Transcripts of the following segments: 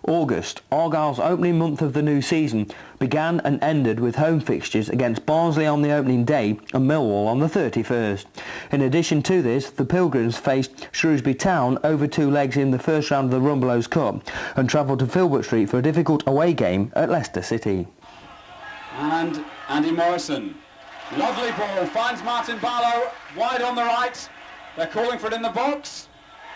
August, Argyle's opening month of the new season, began and ended with home fixtures against Barnsley on the opening day and Millwall on the 31st. In addition to this, the Pilgrims faced Shrewsbury Town over 2 legs in the first round of the Rumbelows Cup and travelled to Filbert Street for a difficult away game at Leicester City. And Andy Morrison, lovely ball, finds Martin Barlow, wide on the right, they're calling for it in the box.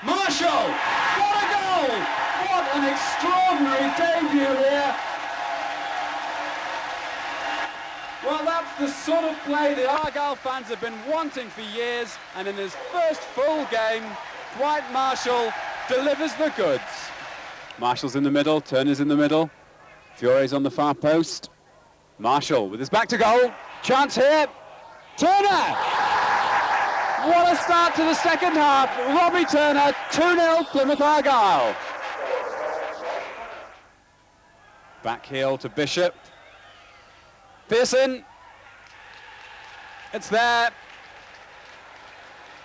Marshall! What a goal! What an extraordinary debut here! Well, that's the sort of play the Argyle fans have been wanting for years, and in his first full game, Dwight Marshall delivers the goods. Marshall's in the middle, Turner's in the middle, Fiore's on the far post. Marshall with his back to goal, chance here, Turner! What a start to the second half. Robbie Turner, 2-0 Plymouth Argyle. Back heel to Bishop. Pearson. It's there.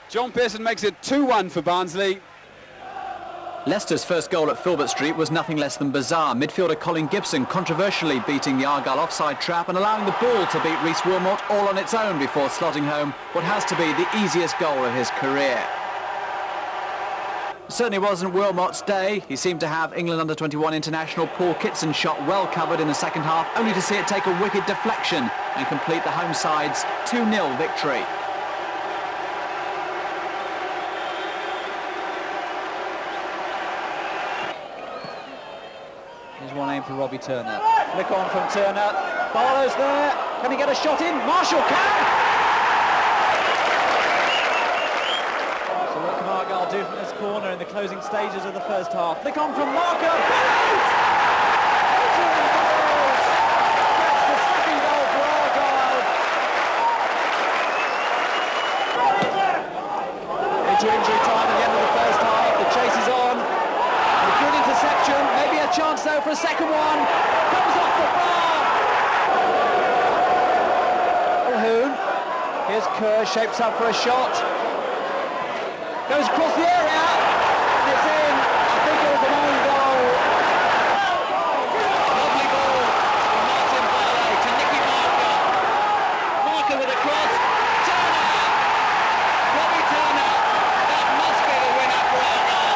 John Pearson makes it 2-1 for Barnsley. Leicester's first goal at Filbert Street was nothing less than bizarre. Midfielder Colin Gibson controversially beating the Argyle offside trap and allowing the ball to beat Rhys Wilmot all on its own before slotting home what has to be the easiest goal of his career. It certainly wasn't Wilmot's day. He seemed to have England under-21 international Paul Kitson's shot well covered in the second half, only to see it take a wicked deflection and complete the home side's 2-0 victory. Here's one aim for Robbie Turner. Flick on from Turner. Barlow's there. Can he get a shot in? Marshall can! So what can Argyle do from this corner in the closing stages of the first half? Flick on from Marker. Barrows! Gets the second goal for Argyle. Into injury time at the end of the first half. The chase is on. Good interception, maybe a chance though for a second one. Comes off the bar. Calhoun. Here's Kerr, shapes up for a shot. Goes across the area. And it's in. I think it was an own goal. Lovely ball from Martin Barlow to Nicky Marker. Marker with a cross. Turner. Robbie Turner. That must be the winner for Argyle.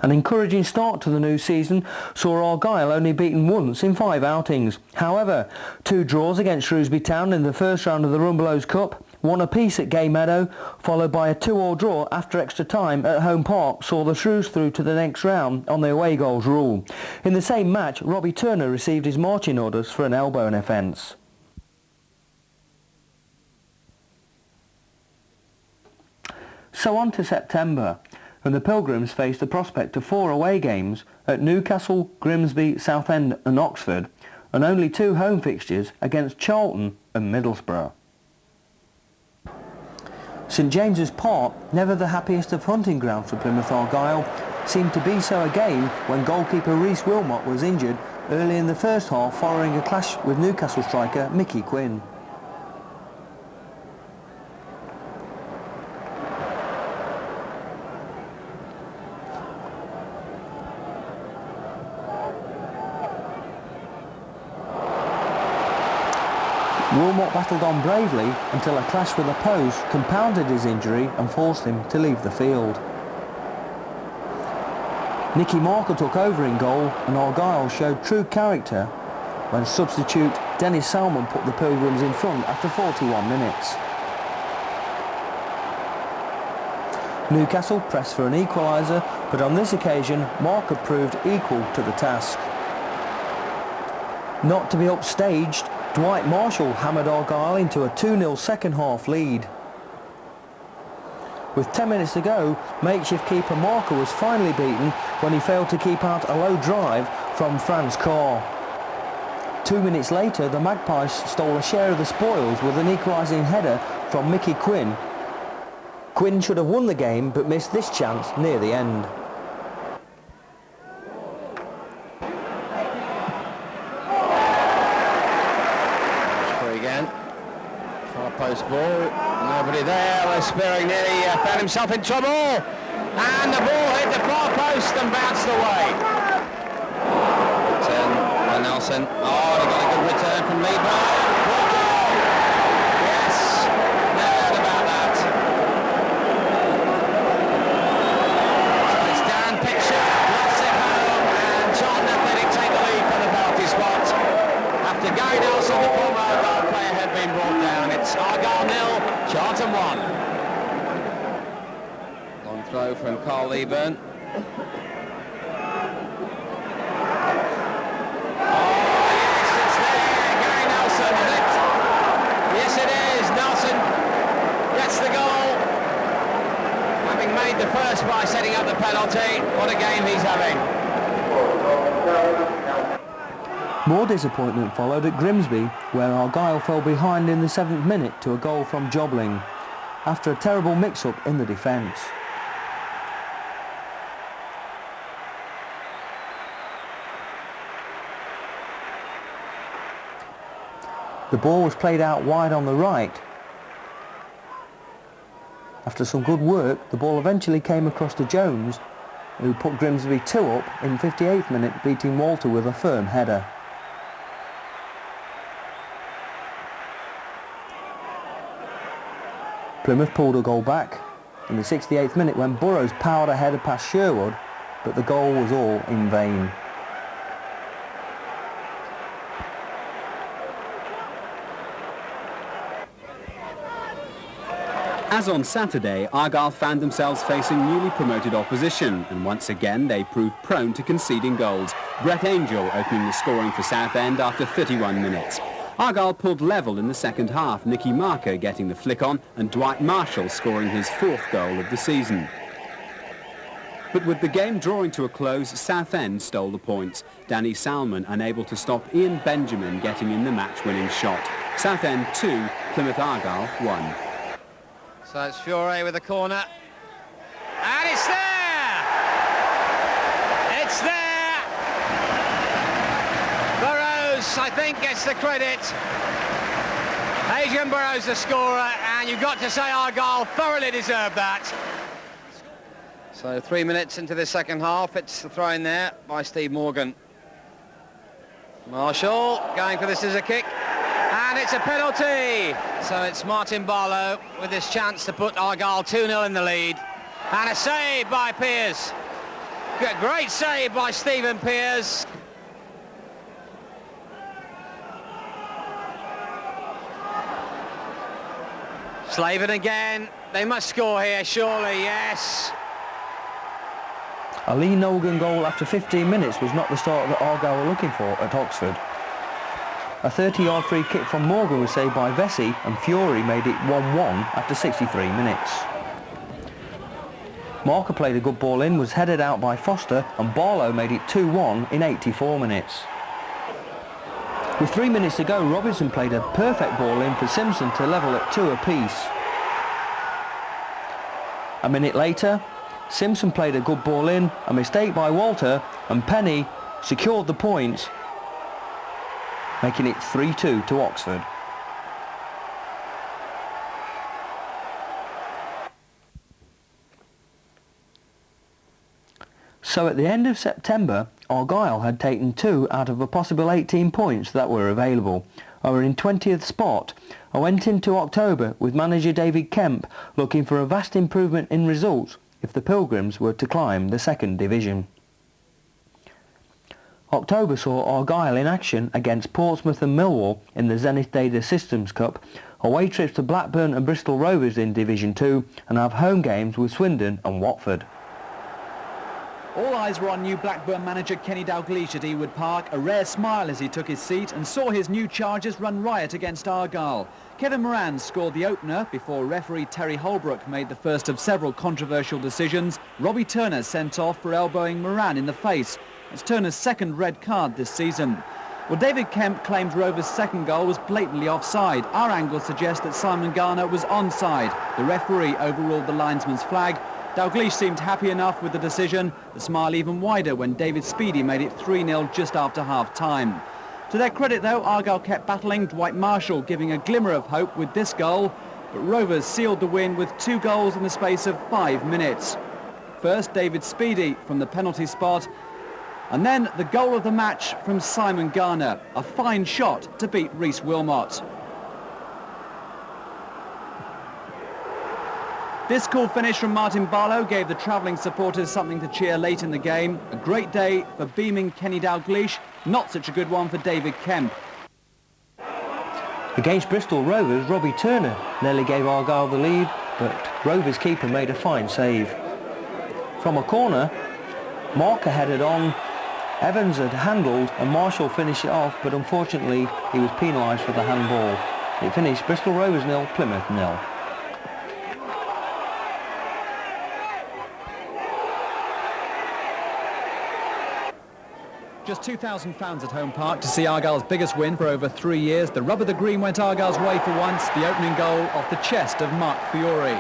An encouraging start to the new season saw Argyle only beaten once in 5 outings. However, 2 draws against Shrewsbury Town in the first round of the Rumbelows Cup, 1 apiece at Gay Meadow, followed by a 2-2 draw after extra time at Home Park saw the Shrews through to the next round on the away goals rule. In the same match, Robbie Turner received his marching orders for an elbowing offence. So on to September, and the Pilgrims faced the prospect of 4 away games at Newcastle, Grimsby, Southend and Oxford, and only 2 home fixtures against Charlton and Middlesbrough. St James's Park, never the happiest of hunting grounds for Plymouth Argyle, seemed to be so again when goalkeeper Rhys Wilmot was injured early in the first half following a clash with Newcastle striker Mickey Quinn. Wilmot battled on bravely until a clash with a post compounded his injury and forced him to leave the field. Nicky Marker took over in goal and Argyle showed true character when substitute Dennis Salmon put the Pilgrims in front after 41 minutes. Newcastle pressed for an equaliser, but on this occasion Marker proved equal to the task. Not to be upstaged, Dwight Marshall hammered Argyle into a 2-0 second half lead. With 10 minutes to go, makeshift keeper Marker was finally beaten when he failed to keep out a low drive from Franz Carr. 2 minutes later, the Magpies stole a share of the spoils with an equalising header from Mickey Quinn. Quinn should have won the game but missed this chance near the end. Again, far post ball, nobody there. Oh, Spearing nearly found himself in trouble. And the ball hit the far post and bounced away. Turn by Nelson. Oh, they got a good return from Lieberman. Yes, no doubt about that. So it's Dan Picture, lost it home, and Charlton Athletic take the lead from the penalty spot. After Gary Nelson, the former Argyle player, had been brought down. It's Argyle 0, Charlton 1. Long throw from Carl Lieberman. The goal, having made the first by setting up the penalty. What a game he's having. More disappointment followed at Grimsby, where Argyle fell behind in the 7th minute to a goal from Jobling, after a terrible mix-up in the defence. The ball was played out wide on the right. After some good work, the ball eventually came across to Jones, who put Grimsby 2 up in 58th minute, beating Walter with a firm header. Plymouth pulled a goal back in the 68th minute when Burrows powered a header past Sherwood, but the goal was all in vain. As on Saturday, Argyle found themselves facing newly promoted opposition, and once again they proved prone to conceding goals. Brett Angel opening the scoring for Southend after 31 minutes. Argyle pulled level in the second half, Nicky Marker getting the flick on and Dwight Marshall scoring his 4th goal of the season. But with the game drawing to a close, Southend stole the points. Danny Salmon unable to stop Ian Benjamin getting in the match-winning shot. Southend 2, Plymouth Argyle 1. So it's Fiore with a corner. And it's there! It's there! Burrows, I think, gets the credit. Adrian Burrows, the scorer, and you've got to say Argyle thoroughly deserved that. So 3 minutes into the second half, it's the throw in there by Steve Morgan. Marshall going for the scissor kick. And it's a penalty. So it's Martin Barlow with his chance to put Argyle 2-0 in the lead. And a save by Pearce. Great save by Stephen Pearce. Slaven again. They must score here, surely, yes. A Lee Nogan goal after 15 minutes was not the start that Argyle were looking for at Oxford. A 30-yard free kick from Morgan was saved by Vesey, and Fury made it 1-1 after 63 minutes. Marker played a good ball in, was headed out by Foster, and Barlow made it 2-1 in 84 minutes. With 3 minutes to go, Robinson played a perfect ball in for Simpson to level at 2 apiece. A minute later, Simpson played a good ball in, a mistake by Walter, and Penny secured the points, making it 3-2 to Oxford. So at the end of September, Argyle had taken 2 out of a possible 18 points that were available, and were in 20th spot. I went into October with manager David Kemp looking for a vast improvement in results if the Pilgrims were to climb the 2nd division. October saw Argyle in action against Portsmouth and Millwall in the Zenith Data Systems Cup, away trips to Blackburn and Bristol Rovers in Division 2, and have home games with Swindon and Watford. All eyes were on new Blackburn manager Kenny Dalglish at Ewood Park, a rare smile as he took his seat and saw his new Chargers run riot against Argyle. Kevin Moran scored the opener before referee Terry Holbrook made the first of several controversial decisions. Robbie Turner sent off for elbowing Moran in the face. It's Turner's 2nd red card this season. Well, David Kemp claimed Rovers' 2nd goal was blatantly offside. Our angle suggests that Simon Garner was onside. The referee overruled the linesman's flag. Dalglish seemed happy enough with the decision, the smile even wider when David Speedy made it 3-0 just after half-time. To their credit though, Argyle kept battling, Dwight Marshall giving a glimmer of hope with this goal. but Rovers sealed the win with 2 goals in the space of 5 minutes. First, David Speedy from the penalty spot, and then the goal of the match from Simon Garner, a fine shot to beat Rhys Wilmot. This cool finish from Martin Barlow gave the travelling supporters something to cheer late in the game. A great day for beaming Kenny Dalglish, not such a good one for David Kemp. Against Bristol Rovers, Robbie Turner nearly gave Argyle the lead, but Rovers keeper made a fine save. From a corner, Marker headed on, Evans had handled and Marshall finished it off, but unfortunately he was penalised for the handball. It finished Bristol Rovers 0, Plymouth 0. Just 2,000 fans at Home Park to see Argyle's biggest win for over 3 years. The rub of the green went Argyle's way for once, the opening goal off the chest of Mark Fiore.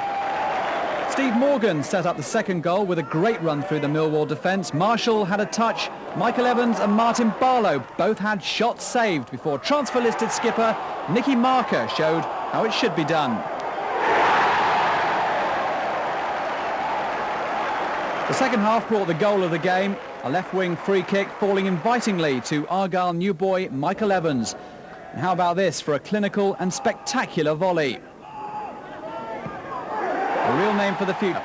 Steve Morgan set up the second goal with a great run through the Millwall defence. Marshall had a touch. Michael Evans and Martin Barlow both had shots saved before transfer-listed skipper Nicky Marker showed how it should be done. The second half brought the goal of the game, a left-wing free kick falling invitingly to Argyle new boy Michael Evans. And how about this for a clinical and spectacular volley? A real name for the future.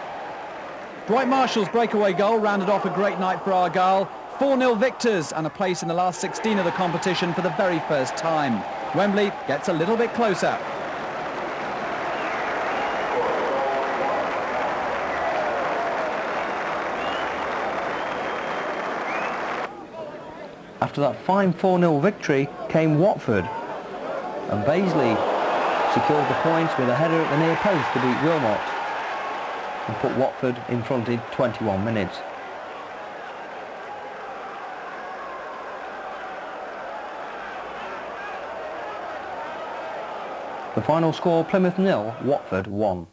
Dwight Marshall's breakaway goal rounded off a great night for Argyle. 4-0 victors and a place in the last 16 of the competition for the very first time. Wembley gets a little bit closer. After that fine 4-0 victory came Watford, and Baisley secured the points with a header at the near post to beat Wilmot and put Watford in front in 21 minutes. The final score, Plymouth 0, Watford 1.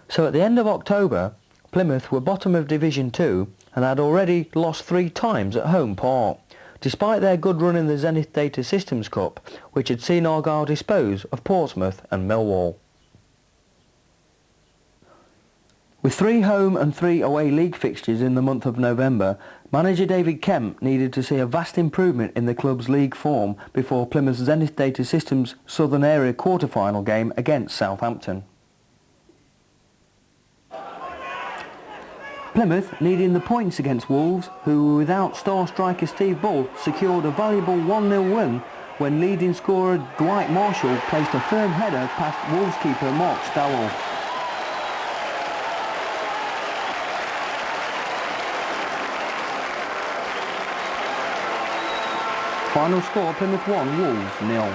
So at the end of October, Plymouth were bottom of Division 2 and had already lost 3 times at Home Park, despite their good run in the Zenith Data Systems Cup, which had seen Argyle dispose of Portsmouth and Millwall. With 3 home and 3 away league fixtures in the month of November, manager David Kemp needed to see a vast improvement in the club's league form before Plymouth's Zenith Data Systems Southern Area quarter-final game against Southampton. Plymouth, needing the points against Wolves, who were without star striker Steve Bull, secured a valuable 1-0 win when leading scorer Dwight Marshall placed a firm header past Wolves keeper Mark Stowell. Final score, Plymouth 1, Wolves 0.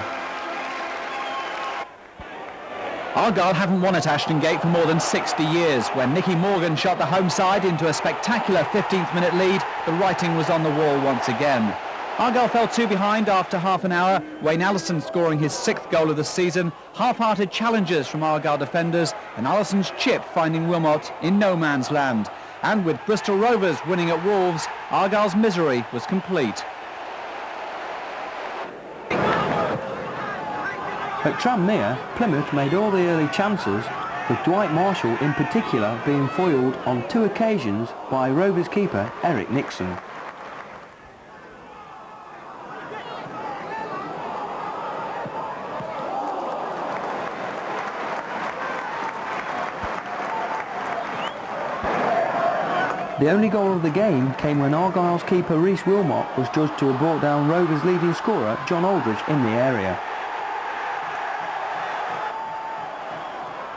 Argyle haven't won at Ashton Gate for more than 60 years. When Nicky Morgan shot the home side into a spectacular 15th minute lead, the writing was on the wall once again. Argyle fell 2 behind after half an hour, Wayne Allison scoring his 6th goal of the season, half-hearted challenges from Argyle defenders, and Allison's chip finding Wilmot in no man's land. And with Bristol Rovers winning at Wolves, Argyle's misery was complete. At Tranmere, Plymouth made all the early chances, with Dwight Marshall in particular being foiled on 2 occasions by Rovers keeper Eric Nixon. The only goal of the game came when Argyle's keeper Rhys Wilmot was judged to have brought down Rovers' leading scorer John Aldridge in the area.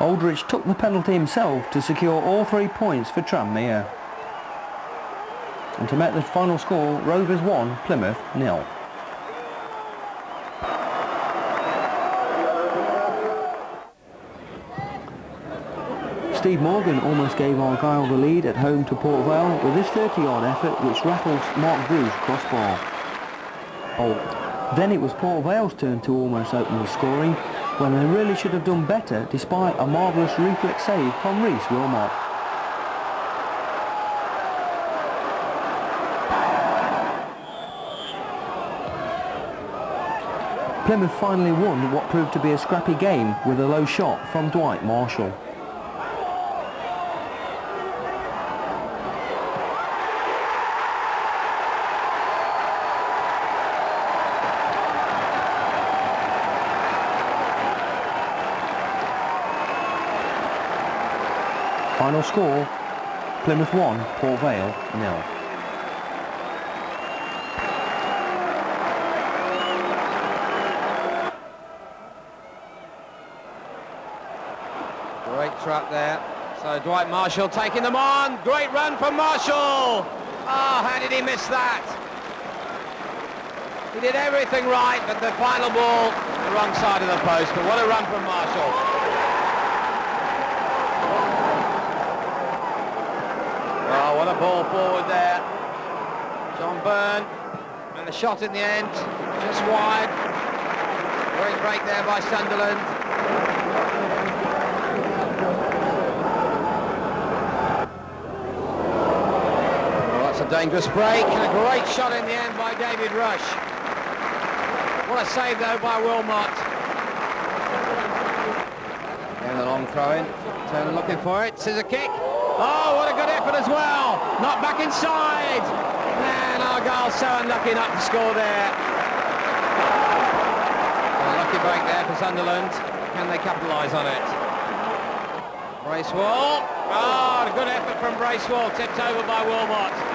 Aldridge took the penalty himself to secure all 3 points for Tranmere. And to make the final score, Rovers 1, Plymouth 0. Steve Morgan almost gave Argyle the lead at home to Port Vale with his 30-yard effort which rattles Mark Drew's crossbar. Then it was Port Vale's turn to almost open the scoring, when they really should have done better despite a marvellous reflex save from Rhys Wilmot. Plymouth finally won what proved to be a scrappy game with a low shot from Dwight Marshall. Final score, Plymouth 1, Port Vale 0. Great trap there. So Dwight Marshall taking them on. Great run from Marshall. Oh, how did he miss that? He did everything right, but the final ball, the wrong side of the post. But what a run from Marshall. Oh, what a ball forward there. John Byrne. And the shot in the end, just wide. Great break there by Sunderland. A dangerous break and a great shot in the end by David Rush. What a save though by Wilmot. And the long throw in. Turner looking for it. Scissor kick. Oh, what a good effort as well. Not back inside. And Argyle so unlucky not to score there. A lucky break there for Sunderland. Can they capitalise on it? Bracewell. Oh, a good effort from Bracewell. Tipped over by Wilmot.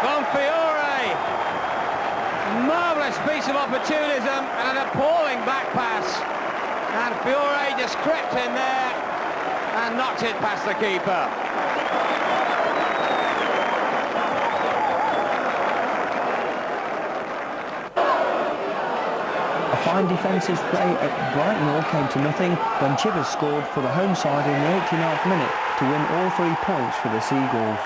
From Fiore. Marvellous piece of opportunism and an appalling back pass. And Fiore just crept in there and knocked it past the keeper. A fine defensive play at Brighton all came to nothing when Chivers scored for the home side in the 89th minute to win all 3 points for the Seagulls.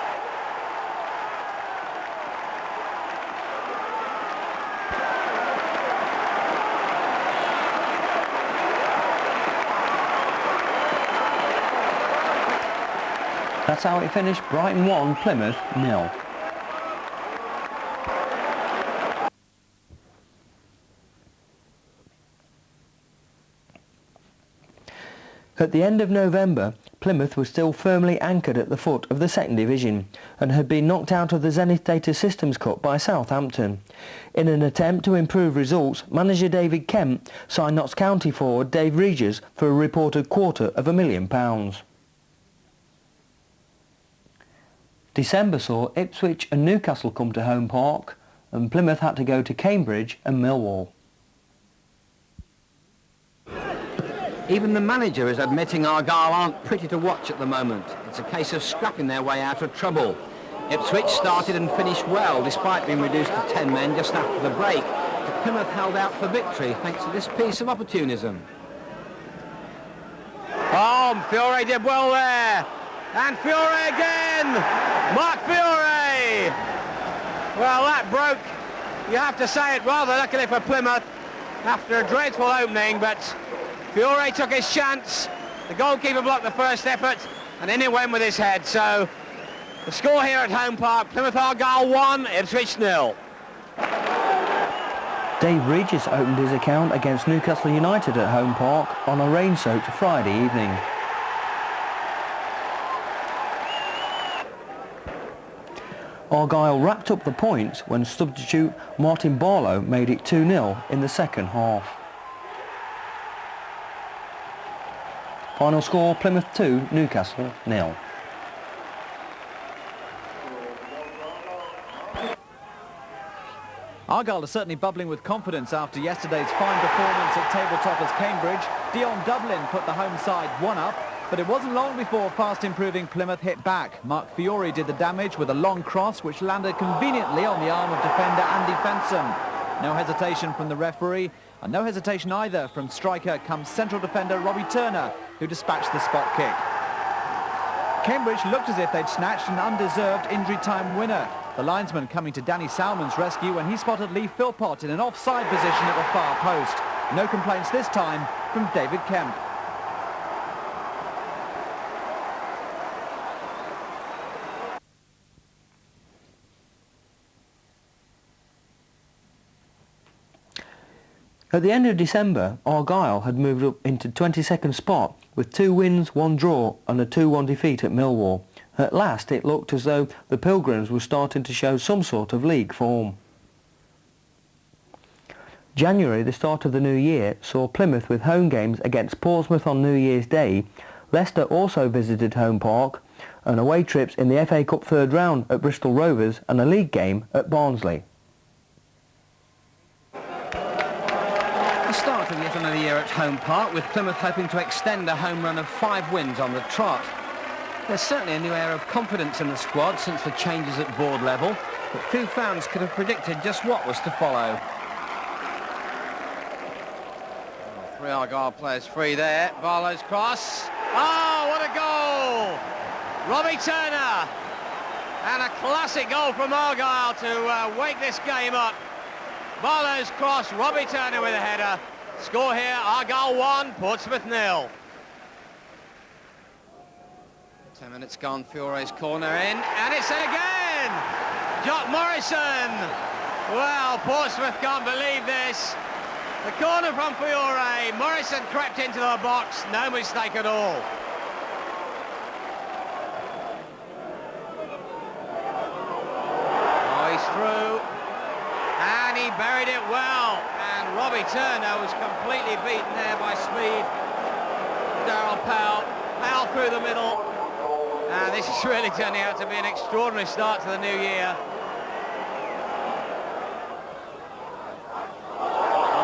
That's how it finished. Brighton 1, Plymouth 0. At the end of November, Plymouth was still firmly anchored at the foot of the second division and had been knocked out of the Zenith Data Systems Cup by Southampton. In an attempt to improve results, manager David Kemp signed Notts County forward Dave Regis for a reported £250,000. December saw Ipswich and Newcastle come to Home Park, and Plymouth had to go to Cambridge and Millwall. Even the manager is admitting Argyle aren't pretty to watch at the moment. It's a case of scrapping their way out of trouble. Ipswich started and finished well, despite being reduced to 10 men just after the break. But Plymouth held out for victory thanks to this piece of opportunism. Oh, Fiore did well there. And Fiore again! Mark Fiore! Well, that broke, you have to say it, rather luckily for Plymouth after a dreadful opening, but Fiore took his chance. The goalkeeper blocked the first effort, and in he went with his head. So, the score here at Home Park, Plymouth Argyle 1, Ipswich 0. Dave Regis opened his account against Newcastle United at Home Park on a rain-soaked Friday evening. Argyle wrapped up the points when substitute Martin Barlow made it 2-0 in the second half. Final score, Plymouth 2, Newcastle 0. Argyle is certainly bubbling with confidence after yesterday's fine performance at tabletoppers Cambridge. Dion Dublin put the home side 1-up, but it wasn't long before fast-improving Plymouth hit back. Mark Fiore did the damage with a long cross which landed conveniently on the arm of defender Andy Fenson. No hesitation from the referee, and no hesitation either from striker come central defender Robbie Turner, who dispatched the spot kick. Cambridge looked as if they'd snatched an undeserved injury-time winner. The linesman coming to Danny Salmon's rescue when he spotted Lee Philpott in an offside position at the far post. No complaints this time from David Kemp. At the end of December, Argyle had moved up into 22nd spot with 2 wins, 1 draw and a 2-1 defeat at Millwall. At last it looked as though the Pilgrims were starting to show some sort of league form. January, the start of the new year, saw Plymouth with home games against Portsmouth on New Year's Day. Leicester also visited Home Park, and away trips in the FA Cup third round at Bristol Rovers and a league game at Barnsley. The start of yet another year at Home Park, with Plymouth hoping to extend a home run of 5 wins on the trot. There's certainly a new air of confidence in the squad since the changes at board level, but few fans could have predicted just what was to follow. 3 Argyle players free there. Barlow's cross. Oh, what a goal! Robbie Turner. And a classic goal from Argyle to wake this game up. Barlow's cross, Robbie Turner with a header. Score here, Argyle 1, Portsmouth 0. 10 minutes gone, Fiore's corner in, and it's in again! Jock Morrison! Well, Portsmouth can't believe this. The corner from Fiore, Morrison crept into the box, no mistake at all. Oh, he's through, and he buried it well, and Robbie Turner was completely beaten there by speed. Darryl Powell through the middle, and this is really turning out to be an extraordinary start to the new year.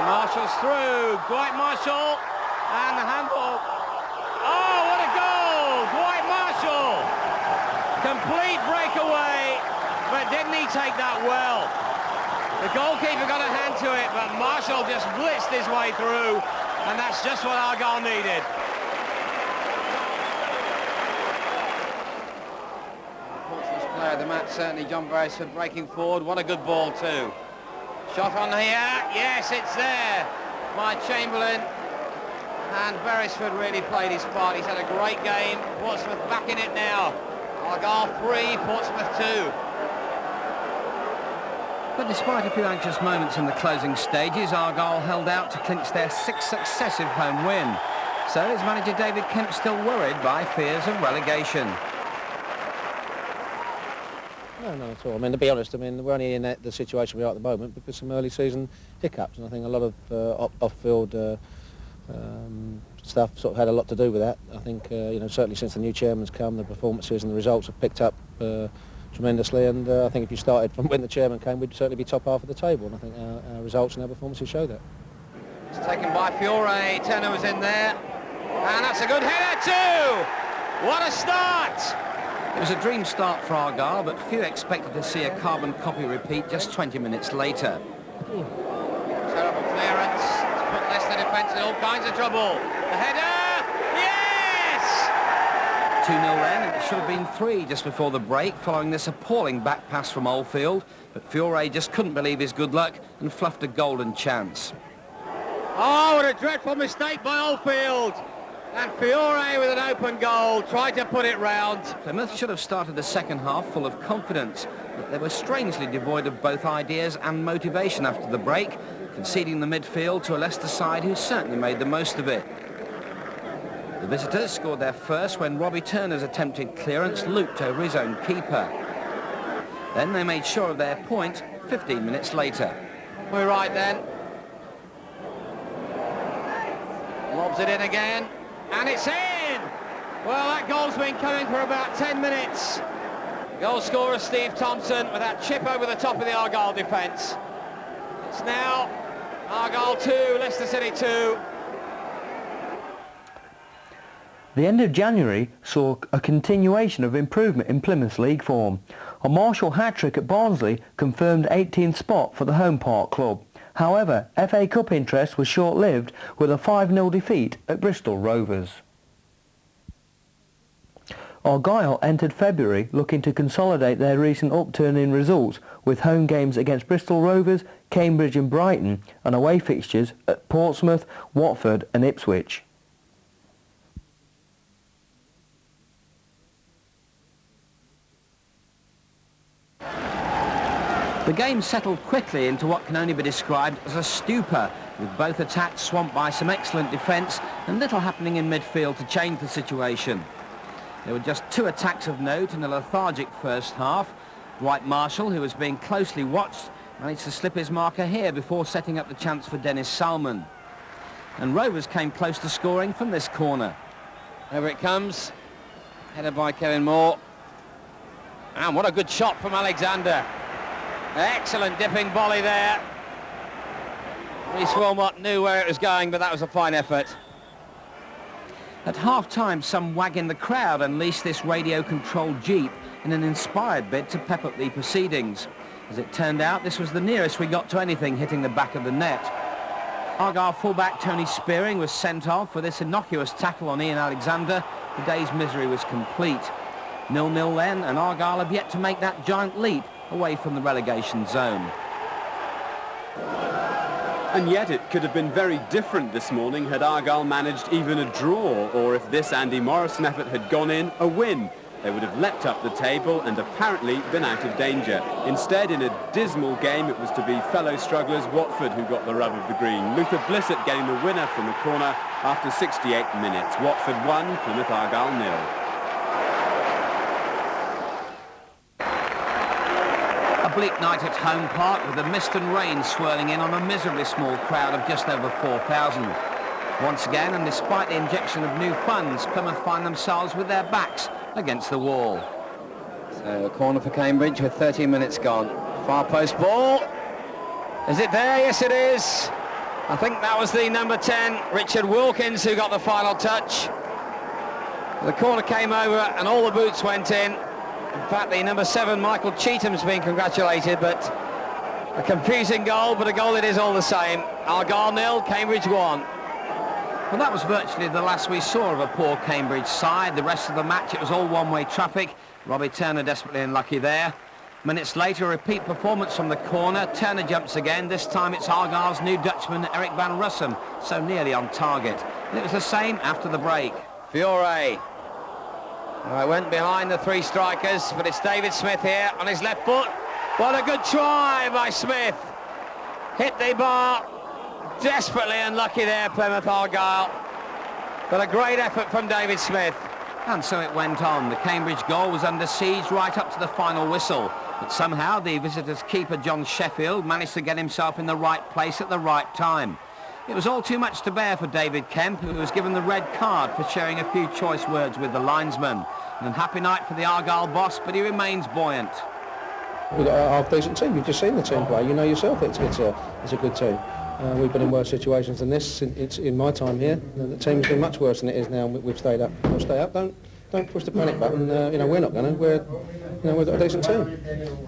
Marshall's through, Dwight Marshall, and the handball. Oh, what a goal! Dwight Marshall! Complete breakaway, but didn't he take that well? The goalkeeper got a hand to it, but Marshall just blitzed his way through, and that's just what Argyle needed. Portsmouth's player of the match, certainly John Beresford breaking forward. What a good ball too. Shot on here, yes, it's there by Chamberlain, and Beresford really played his part. He's had a great game. Portsmouth back in it now. Argyle 3, Portsmouth 2. But despite a few anxious moments in the closing stages, Argyle held out to clinch their 6th successive home win. So is manager David Kemp still worried by fears of relegation? No, not at all. I mean, to be honest, we're only in the situation we are at the moment because some early season hiccups, and I think a lot of off-field stuff sort of had a lot to do with that. I think, certainly since the new chairman's come, the performances and the results have picked up tremendously, and I think if you started from when the chairman came, we'd certainly be top half of the table, and I think our results and our performances show that. It's taken by Fiore, Turner was in there, and that's a good header too! What a start! It was a dream start for Argyle, but few expected to see a carbon copy repeat just 20 minutes later. Terrible clearance. It's put Leicester defence in all kinds of trouble. The header! Yes! 2-0 then, and it should have been 3 just before the break, following this appalling back pass from Oldfield. But Fiore just couldn't believe his good luck and fluffed a golden chance. Oh, what a dreadful mistake by Oldfield! And Fiore with an open goal, tried to put it round. Plymouth should have started the second half full of confidence, but they were strangely devoid of both ideas and motivation after the break, conceding the midfield to a Leicester side who certainly made the most of it. The visitors scored their first when Robbie Turner's attempted clearance looped over his own keeper. Then they made sure of their point 15 minutes later. We're right then. Lobs it in again. And it's in! Well, that goal's been coming for about 10 minutes. Goal scorer Steve Thompson with that chip over the top of the Argyle defence. It's now Argyle 2, Leicester City 2. The end of January saw a continuation of improvement in Plymouth's league form. A Marshall hat-trick at Barnsley confirmed 18th spot for the Home Park club. However, FA Cup interest was short-lived with a 5-0 defeat at Bristol Rovers. Argyle entered February looking to consolidate their recent upturn in results with home games against Bristol Rovers, Cambridge and Brighton, and away fixtures at Portsmouth, Watford and Ipswich. The game settled quickly into what can only be described as a stupor, with both attacks swamped by some excellent defence and little happening in midfield to change the situation. There were just 2 attacks of note in a lethargic first half. Dwight Marshall, who was being closely watched, managed to slip his marker here before setting up the chance for Dennis Salmon. And Rovers came close to scoring from this corner. Over it comes, headed by Kevin Moore. And what a good shot from Alexander. Excellent dipping volley there. Rhys Wilmot knew where it was going, but that was a fine effort. At half-time, some wag in the crowd unleashed this radio-controlled jeep in an inspired bid to pep up the proceedings. As it turned out, this was the nearest we got to anything hitting the back of the net. Argyle fullback Tony Spearing was sent off for this innocuous tackle on Ian Alexander. The day's misery was complete. 0-0 then, and Argyle have yet to make that giant leap away from the relegation zone. And yet it could have been very different this morning had Argyle managed even a draw, or if this Andy Morrison effort had gone in, a win. They would have leapt up the table and apparently been out of danger. Instead, in a dismal game, it was to be fellow strugglers Watford who got the rub of the green. Luther Blissett getting the winner from the corner after 68 minutes. Watford 1, Plymouth Argyle 0. A bleak night at Home Park with the mist and rain swirling in on a miserably small crowd of just over 4,000. Once again, and despite the injection of new funds, Plymouth find themselves with their backs against the wall. So a corner for Cambridge with 13 minutes gone. Far post ball. Is it there? Yes, it is. I think that was the number 10, Richard Wilkins, who got the final touch. The corner came over and all the boots went in. In fact, the number 7, Michael Cheatham's been congratulated, but a confusing goal, but a goal it is all the same. Argyle 0, Cambridge 1. Well, that was virtually the last we saw of a poor Cambridge side. The rest of the match, it was all one-way traffic. Robbie Turner desperately unlucky there. Minutes later, a repeat performance from the corner. Turner jumps again. This time it's Argyle's new Dutchman, Eric van Russum, so nearly on target. And it was the same after the break. Fiore. I went behind the 3 strikers, but it's David Smith here on his left foot. What a good try by Smith. Hit the bar. Desperately unlucky there, Plymouth Argyle. But a great effort from David Smith. And so it went on. The Cambridge goal was under siege right up to the final whistle. But somehow the visitors' keeper, John Sheffield, managed to get himself in the right place at the right time. It was all too much to bear for David Kemp, who was given the red card for sharing a few choice words with the linesman. An unhappy night for the Argyle boss, but he remains buoyant. We've got a half-decent team. You've just seen the team play. You know yourself it's a good team. We've been in worse situations than this in my time here. The team's been much worse than it is now. We've stayed up. We'll stay up. Don't push the panic button. We're not going to. We've got a decent team.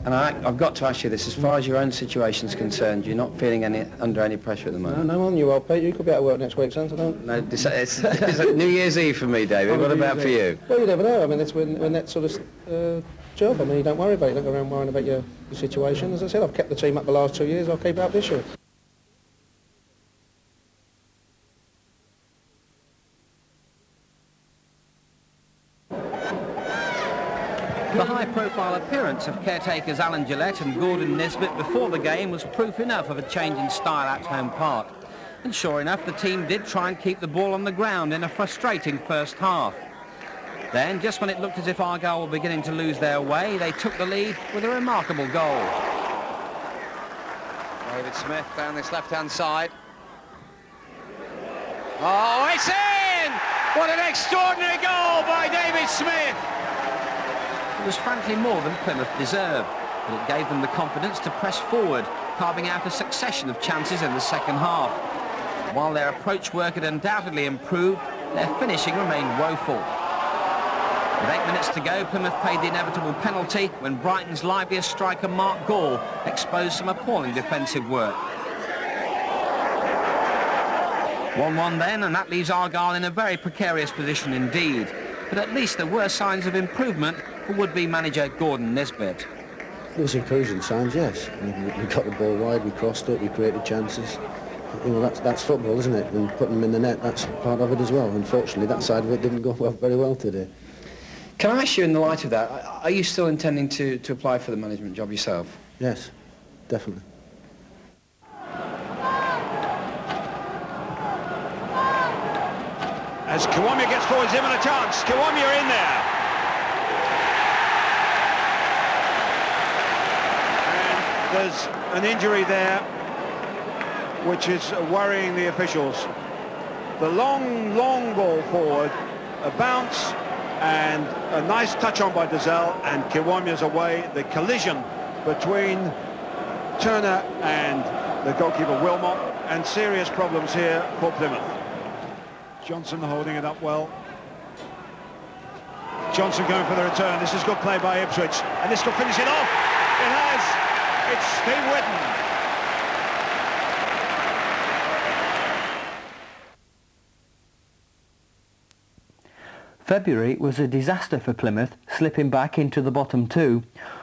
And I've got to ask you this: as far as your own situation's concerned, you're not feeling under any pressure at the moment? No, on you, old Pete. You could be out of work next week, son. So don't. No, it's New Year's Eve for me, David. What about for you? Well, you never know. I mean, it's when that sort of job. I mean, you don't worry about it. You don't go around worrying about your situation. As I said, I've kept the team up the last 2 years. I'll keep it up this year. The high-profile appearance of caretakers Alan Gillette and Gordon Nisbet before the game was proof enough of a change in style at Home Park. And sure enough, the team did try and keep the ball on the ground in a frustrating first half. Then, just when it looked as if Argyle were beginning to lose their way, they took the lead with a remarkable goal. David Smith down this left-hand side. Oh, it's in! What an extraordinary goal by David Smith! It was frankly more than Plymouth deserved, but it gave them the confidence to press forward, carving out a succession of chances in the second half. While their approach work had undoubtedly improved, their finishing remained woeful. With 8 minutes to go, Plymouth paid the inevitable penalty when Brighton's liveliest striker Mark Gall exposed some appalling defensive work. 1-1 then, and that leaves Argyle in a very precarious position indeed. But at least there were signs of improvement for would-be manager Gordon Nisbet. There was encouraging signs, yes. We got the ball wide, we crossed it, we created chances. That's football, isn't it? And putting them in the net, that's part of it as well. Unfortunately, that side of it didn't go very well today. Can I ask you, in the light of that, are you still intending to apply for the management job yourself? Yes. definitely. As Kiwomya gets forward, him a chance. Kiwomya in there. And there's an injury there, which is worrying the officials. The long ball forward, a bounce, and a nice touch on by Dazelle, and Kiwomya's away. The collision between Turner and the goalkeeper Wilmot, and serious problems here for Plymouth. Johnson holding it up well. Johnson going for the return. This is good play by Ipswich, and this could finish it off. It has. It's Steve Whitten. February was a disaster for Plymouth, slipping back into the bottom two,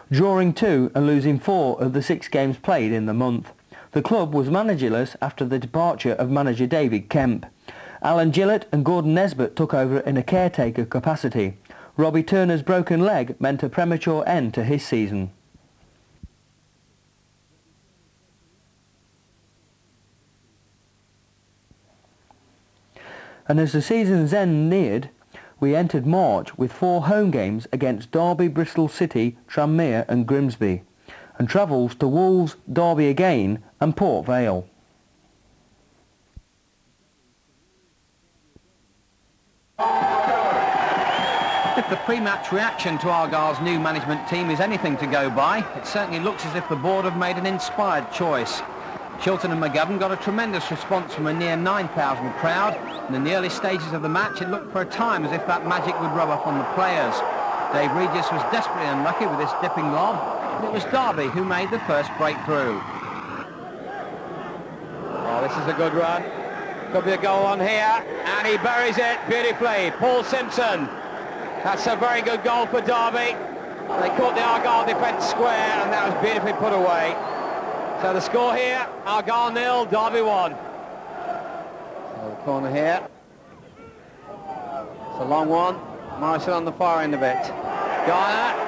drawing 2 and losing 4 of the 6 games played in the month. The club was managerless after the departure of manager David Kemp. Alan Gillett and Gordon Nesbitt took over in a caretaker capacity. Robbie Turner's broken leg meant a premature end to his season. And as the season's end neared, we entered March with 4 home games against Derby, Bristol City, Tranmere and Grimsby, and travels to Wolves, Derby again and Port Vale. If the pre-match reaction to Argyle's new management team is anything to go by, it certainly looks as if the board have made an inspired choice. Shilton and McGovern got a tremendous response from a near 9,000 crowd, and in the early stages of the match it looked for a time as if that magic would rub off on the players. Dave Regis was desperately unlucky with this dipping lob, and it was Derby who made the first breakthrough. Oh, this is a good run. Could be a goal on here, and he buries it beautifully. Paul Simpson. That's a very good goal for Derby. They caught the Argyle defence square, and that was beautifully put away. So the score here, Argyle 0, Derby 1. So the corner here. It's a long one. Morrison on the far end of it. Garner.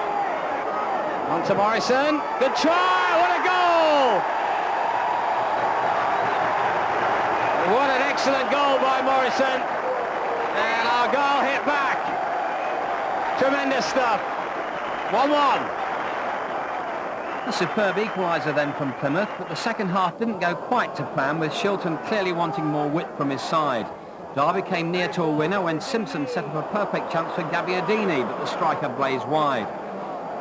On to Morrison. Good try. What a goal! What an excellent goal by Morrison. And Argyle hit back. Tremendous stuff. 1-1. A superb equaliser then from Plymouth, but the second half didn't go quite to plan, with Shilton clearly wanting more width from his side. Derby came near to a winner when Simpson set up a perfect chance for Gabbiadini, but the striker blazed wide.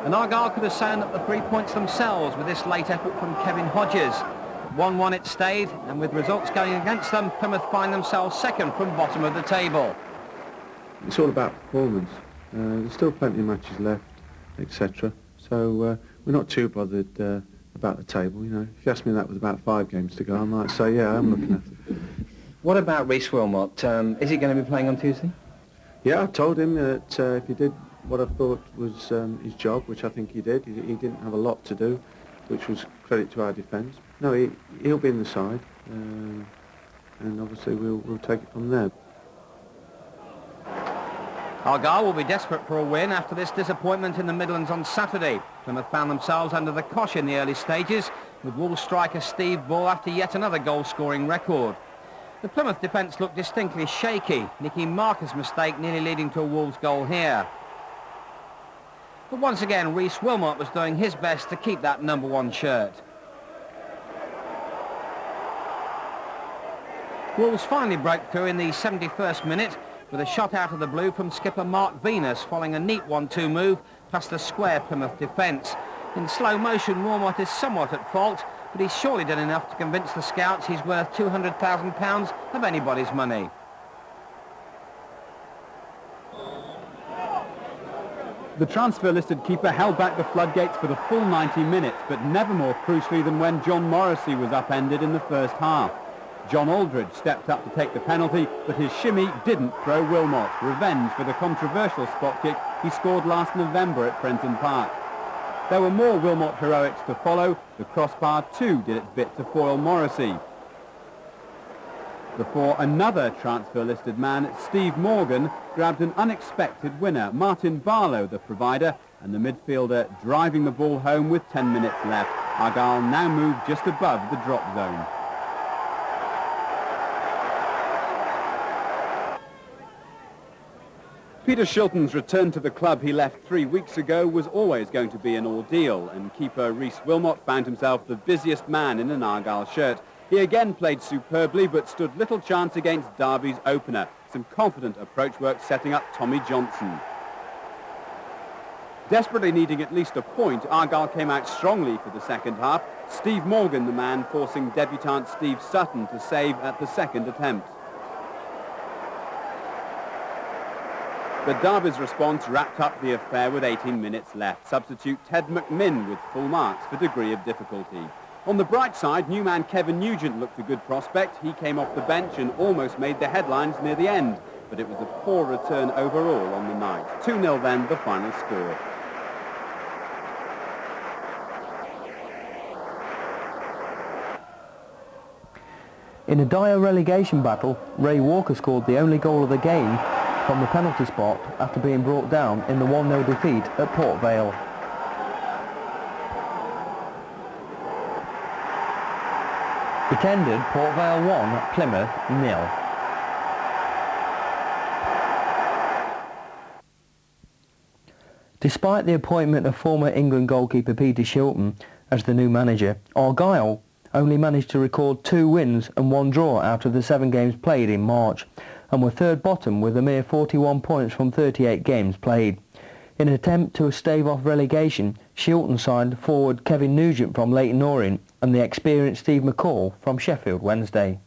And Argyle could have sewn up the 3 points themselves with this late effort from Kevin Hodges. 1-1 it stayed, and with results going against them, Plymouth find themselves second from bottom of the table. It's all about performance. There's still plenty of matches left, etc. So we're not too bothered about the table. You know, if you asked me that with about 5 games to go, I might say, yeah, I'm looking at it. What about Reece Wilmot? Is he going to be playing on Tuesday? Yeah, I told him that if he did what I thought was his job, which I think he did, he didn't have a lot to do, which was credit to our defence. No, he'll be in the side, and obviously we'll take it from there. Argyle will be desperate for a win after this disappointment in the Midlands on Saturday. Plymouth found themselves under the cosh in the early stages, with Wolves striker Steve Bull after yet another goal-scoring record. The Plymouth defence looked distinctly shaky, Nicky Marker's mistake nearly leading to a Wolves goal here. But once again, Reece Wilmot was doing his best to keep that number 1 shirt. Wolves finally broke through in the 71st minute, with a shot out of the blue from skipper Mark Venus following a neat 1-2 move past the square Plymouth defence. In slow motion, Wilmot is somewhat at fault, but he's surely done enough to convince the scouts he's worth £200,000 of anybody's money. The transfer-listed keeper held back the floodgates for the full 90 minutes, but never more crucially than when John Morrissey was upended in the first half. John Aldridge stepped up to take the penalty, but his shimmy didn't throw Wilmot. Revenge for the controversial spot kick he scored last November at Prenton Park. There were more Wilmot heroics to follow. The crossbar too did its bit to foil Morrissey. Before another transfer-listed man, Steve Morgan, grabbed an unexpected winner. Martin Barlow, the provider, and the midfielder driving the ball home with 10 minutes left. Argyle now move just above the drop zone. Peter Shilton's return to the club he left 3 weeks ago was always going to be an ordeal, and keeper Reece Wilmot found himself the busiest man in an Argyle shirt. He again played superbly, but stood little chance against Derby's opener. Some confident approach work setting up Tommy Johnson. Desperately needing at least a point, Argyle came out strongly for the second half. Steve Morgan, the man forcing debutant Steve Sutton to save at the second attempt. But Derby's response wrapped up the affair with 18 minutes left. Substitute Ted McMinn with full marks for degree of difficulty. On the bright side, new man Kevin Nugent looked a good prospect. He came off the bench and almost made the headlines near the end. But it was a poor return overall on the night. 2-0 then, the final score. In a dire relegation battle, Ray Walker scored the only goal of the game from the penalty spot after being brought down in the 1-0 defeat at Port Vale. It ended Port Vale 1, Plymouth 0. Despite the appointment of former England goalkeeper Peter Shilton as the new manager, Argyle only managed to record 2 wins and 1 draw out of the 7 games played in March, and were third bottom with a mere 41 points from 38 games played. In an attempt to stave off relegation, Shilton signed forward Kevin Nugent from Leyton Orient and the experienced Steve McCall from Sheffield Wednesday.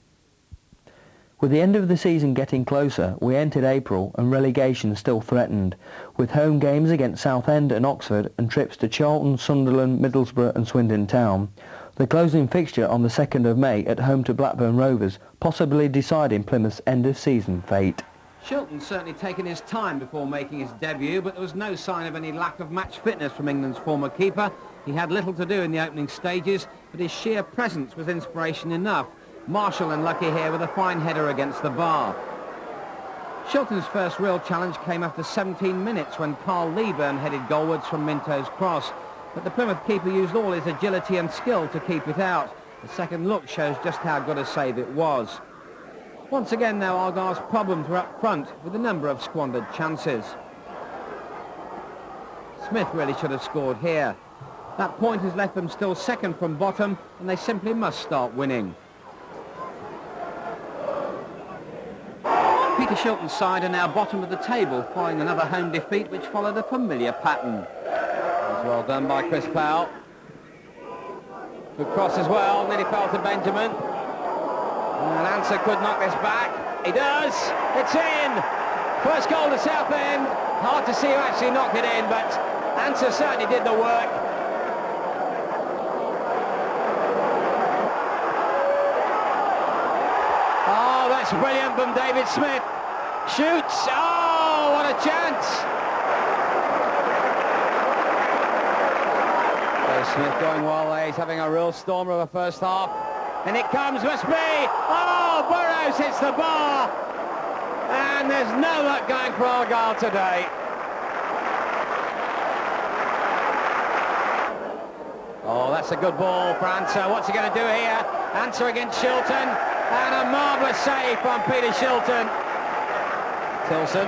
With the end of the season getting closer, we entered April and relegation still threatened, with home games against Southend and Oxford and trips to Charlton, Sunderland, Middlesbrough and Swindon Town. The closing fixture on the 2nd of May at home to Blackburn Rovers, possibly deciding Plymouth's end-of-season fate. Shilton's certainly taken his time before making his debut, but there was no sign of any lack of match fitness from England's former keeper. He had little to do in the opening stages, but his sheer presence was inspiration enough. Marshall unlucky here with a fine header against the bar. Shilton's first real challenge came after 17 minutes when Carl Leeburn headed goalwards from Minto's cross. But the Plymouth keeper used all his agility and skill to keep it out. The second look shows just how good a save it was. Once again, though, Argyle's problems were up front with a number of squandered chances. Smith really should have scored here. That point has left them still second from bottom, and they simply must start winning. Peter Shilton's side are now bottom of the table, following another home defeat which followed a familiar pattern. Well done by Chris Powell. Good cross as well, nearly fell to Benjamin. And Answer could knock this back. He does. It's in. First goal to Southend. Hard to see who actually knocked it in, but Answer certainly did the work. Oh, that's brilliant from David Smith. Shoots. Oh, what a chance. Smith going well there. He's having a real stormer of a first half. And it comes, must be. Oh, Burrows hits the bar. And there's no luck going for Argyle today. Oh, that's a good ball for Answer. What's he going to do here? Answer against Shilton. And a marvellous save from Peter Shilton. Tilson.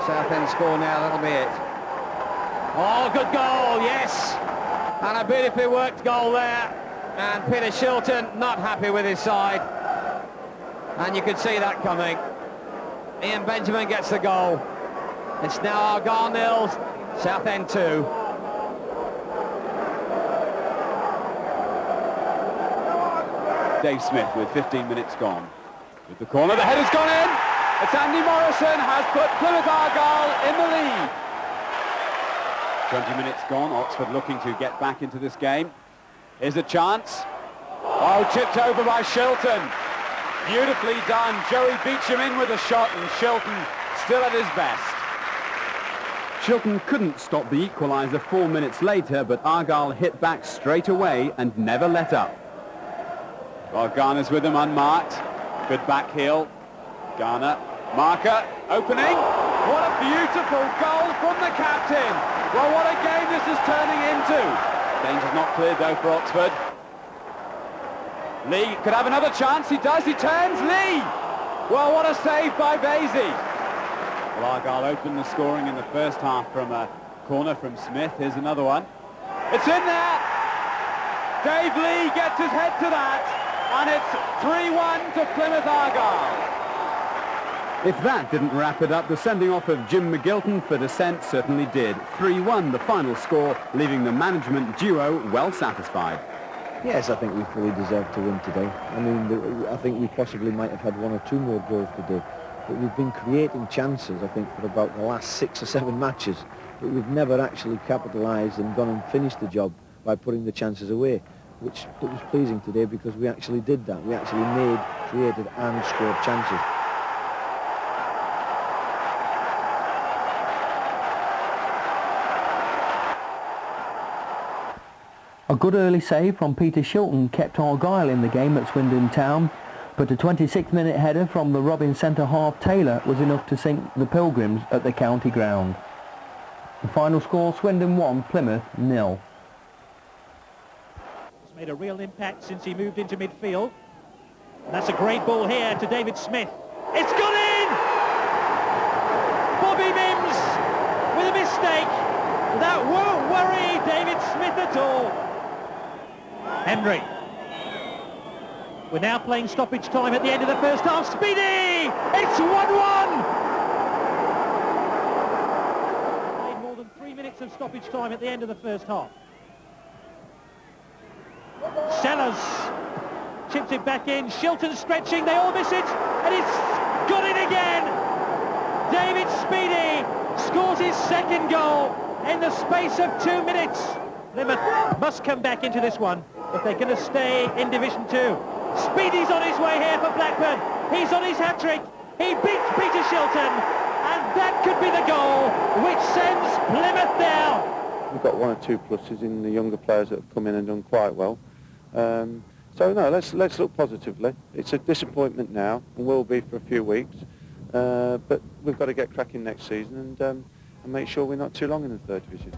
Southend score now, that'll be it. Oh, good goal, yes. And a beautifully worked goal there. And Peter Shilton not happy with his side. And you could see that coming. Ian Benjamin gets the goal. It's now Argyle 0, Southend 2. Dave Smith with 15 minutes gone. With the corner, the header's gone in. It's Andy Morrison has put Plymouth Argyle in the lead. 20 minutes gone, Oxford looking to get back into this game. Here's a chance. Oh, chipped over by Shilton. Beautifully done. Joey Beecham in with a shot, and Shilton still at his best. Shilton couldn't stop the equaliser 4 minutes later, but Argyle hit back straight away and never let up. Well, Garner's with him unmarked. Good back heel. Garner, marker, opening. What a beautiful goal from the captain. Well, what a game this is turning into. Danger's not cleared though for Oxford. Lee could have another chance. He does. He turns. Lee! Well, what a save by Vasey. Well, Argyle opened the scoring in the first half from a corner from Smith. Here's another one. It's in there. Dave Lee gets his head to that. And it's 3-1 to Plymouth Argyle. If that didn't wrap it up, the sending off of Jim McGilton for dissent certainly did. 3-1 the final score, leaving the management duo well satisfied. Yes, I think we fully deserved to win today. I mean, I think we possibly might have had 1 or 2 more goals today. But we've been creating chances, I think, for about the last 6 or 7 matches. But we've never actually capitalised and gone and finished the job by putting the chances away, which was pleasing today because we actually did that. We actually made, created and scored chances. A good early save from Peter Shilton kept Argyle in the game at Swindon Town, but a 26-minute header from the Robin centre-half Taylor was enough to sink the Pilgrims at the county ground. The final score, Swindon 1, Plymouth 0. He's made a real impact since he moved into midfield. And that's a great ball here to David Smith. It's gone in! Bobby Mims with a mistake. That won't worry David Smith at all. Henry. We're now playing stoppage time at the end of the first half. Speedy! It's 1-1! Played more than 3 minutes of stoppage time at the end of the first half. Sellers chips it back in. Shilton stretching. They all miss it. And it's got in again. David Speedy scores his second goal in the space of 2 minutes. Plymouth must come back into this one if they're going to stay in Division 2. Speedy's on his way here for Blackburn. He's on his hat-trick. He beats Peter Shilton. And that could be the goal which sends Plymouth down. We've got 1 or 2 pluses in the younger players that have come in and done quite well. So no, let's look positively. It's a disappointment now and will be for a few weeks. But we've got to get cracking next season and make sure we're not too long in the 3rd division.